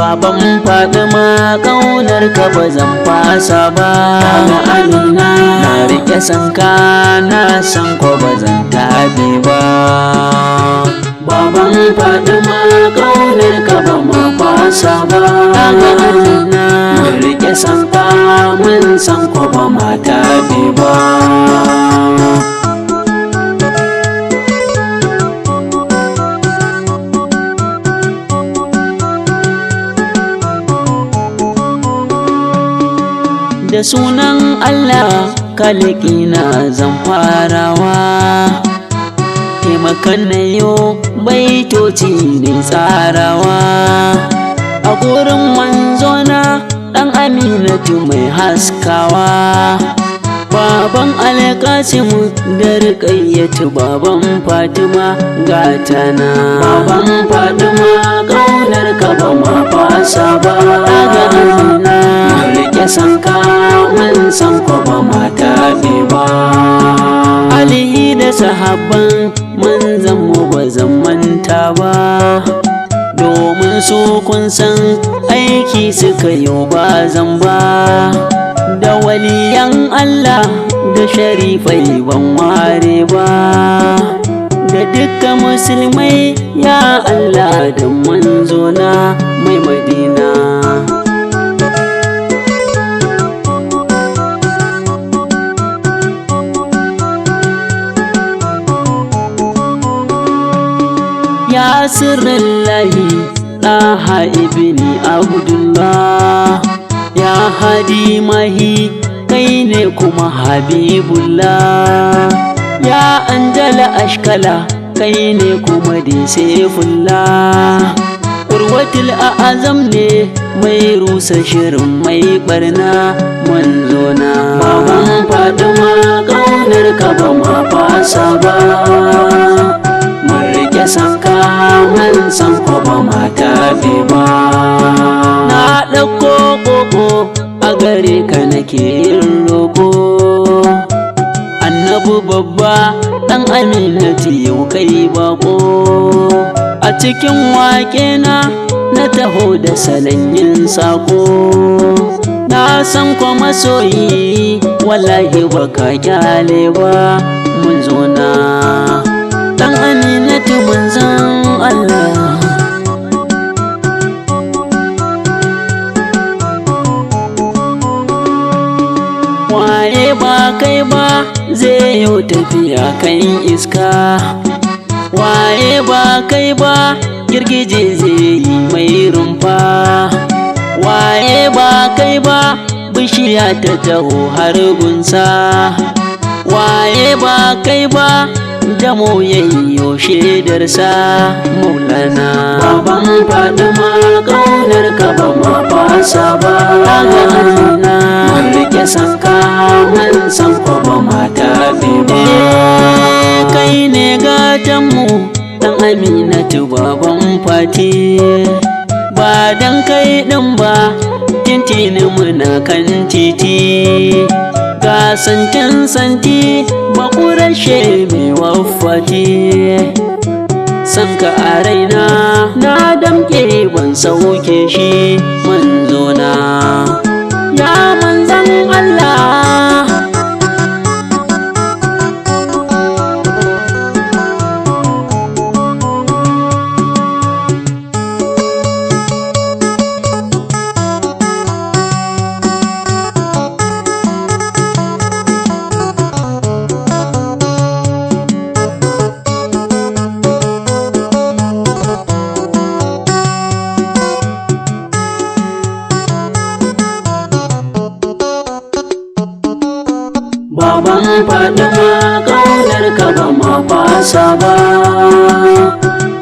Baban Fatima ƙaunar ka ba zan fasa ba. Baba Amina Na riƙe sanka na san ko ba zan taɓe ba. Baban Fatima ƙaunar ka ba ma fasa ba. Baba Amina Mun riƙe sanka mun san ko ba ma taɓe ba. Da sunan Allah kaliki na zan farawa, taimakan na yo baitoci ne tsarawa. A gurin manzona ɗan Aminatu mai haskawa, baban Alƙasimu da Ruƙayyatu baban Fatima gatana. Baban Fatima ƙaunar ka ba ma fasa ba. Daga Amina Mun riƙe sanka mun san ko ba ma taɓe ba. alihi da sahabban manzan mu ba zan manta ba, domin su kun san aiki suka yi ba zan ba. Da waliyan Allah da sharifai ban ware ba, da dukkan musulmai ya Allah da manzona mai Madina. Ya sirrillahi ɗaha ibni Abdullah, ya hadi mahi kai ne kuma Habibullah, ya anjala ashkala kai ne kuma Saifullah. Urwatul a'azam ne mai rusa shirin mai barna manzona. Baban Fatima ƙaunar ka ba ma fasa ba. Mun riƙe sanka mun san ko ba ma taɓe ba. Na ɗauko ƙoƙo a gare ka nake yin roƙo, annabi babba ɗan Aminatu yau kai baƙo. A cikin waƙe na taho da salon yin saƙo, na san ko masoyi wallahi baka kyale ba. Mun zo na ɗan Aminatu manzon Allah. Waye ba kai ba zai yau tafiya kan iska, waye ba kai ba girgije zai yi mai rumfa, waye ba kai ba bishiya ta taho har gunsa, waye ba kai ba damo yayyo shaidarsa maulana. Baban Fatima ƙaunar ka ba ma fasa ba. Daga Amina Mun riƙe sanka mun san ko ba ma taɓe ba. kai ne gatanmu ɗan Aminatu baban Fati, ba dan kai ɗin ba tintini muna kan titi. Ga santin santi bakurashe mai waffati, sanka a raina na damƙe ban sauke shi manzona. Ya manzan Allah Baban Fatima ƙaunar ka ba ma fasa ba.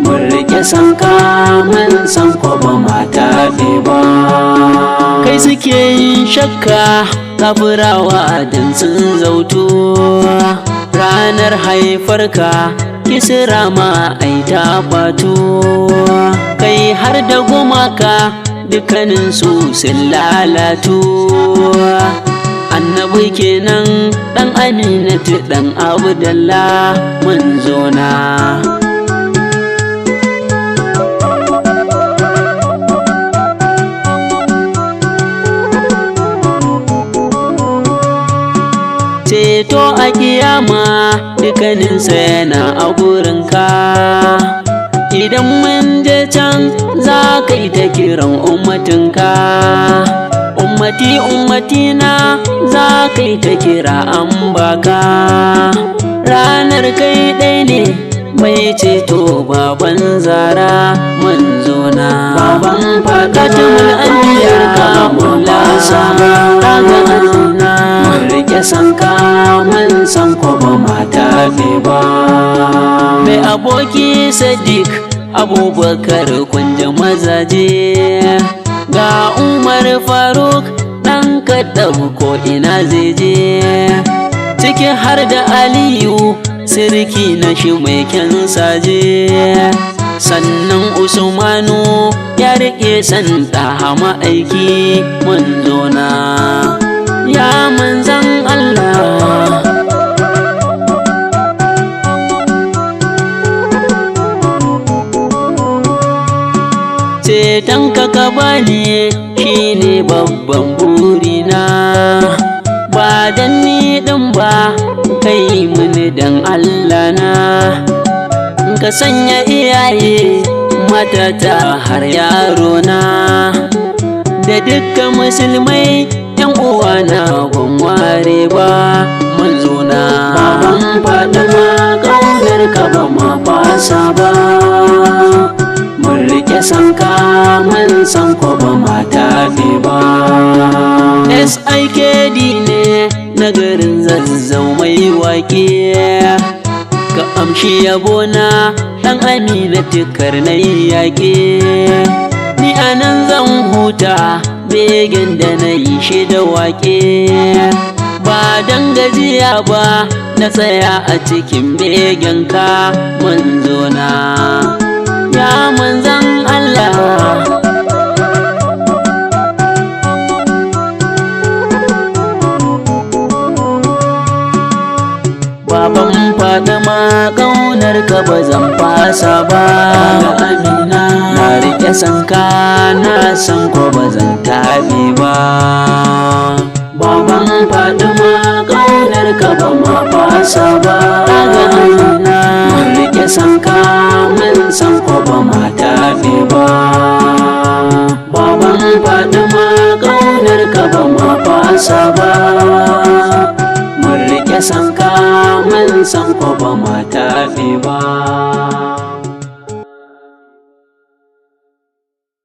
Mun riƙe sanka mun san ko ba ma taɓe ba. kai suke yin shakka kafirawa dan sun zautu, ranar haifarka kisira ma ai ta fatu. Kai har da gumaka dukkaninsu sun lalatu, annabi kenan ɗan Aminatu ɗan Abdallah manzona. ma dukkaninsa yana a gurinka. Idan mun je can za ka yi ta kiran ummatinka. Ummati ummatina za ka yi ta kira an baka. Ranar kai ɗai ne mai ceto baban Zara manzona. Baban Fatimul anbiyar ka mula sama kaga azina. mun rike sanka mun san ko ba mata ba. Mai aboki Sadiq Abubakar kunja mazaje, ga Umar Faruk ɗan kaɗau ko ina zai je, ciki har da Aliyu sirki na shi mai kyan saje. Sannan Usmanu ya riƙe santa hama aiki manzona ya manzan Allah. Cetonka ka bani shine babban burina, ba dan ni ɗin ba kai mini dan Allah na. Ka sanya iyaye matata har yaro na, da dukkan musulmai yan uwana ban ware ba manzona. Baban Fatima ƙaunar ka ba ma fasa ba, mun rike sanka mun san ko ba mata ba. SIKD ne na garin Zazzau mai wake, ka amshi yabona ɗan Amina tikar na yaƙe. Ni anan zan huta begen da na yi shi da waƙe, ba dan gajiya ba na tsaya a cikin begen ka manzona ya manzan Allah. Baban Fatima ƙaunar ka ba zan fasa ba, ga Amina na riƙe sanka na san ko ba zan taɓe ba. Baban Fatima ƙaunar ka ba ma fasa ba, ga Amina mun rike sanka mun san ko ba mata ba. Baban Fatima ƙaunar ka ba ma fasa ba, mun rike sanka mun san ko ba mata ba.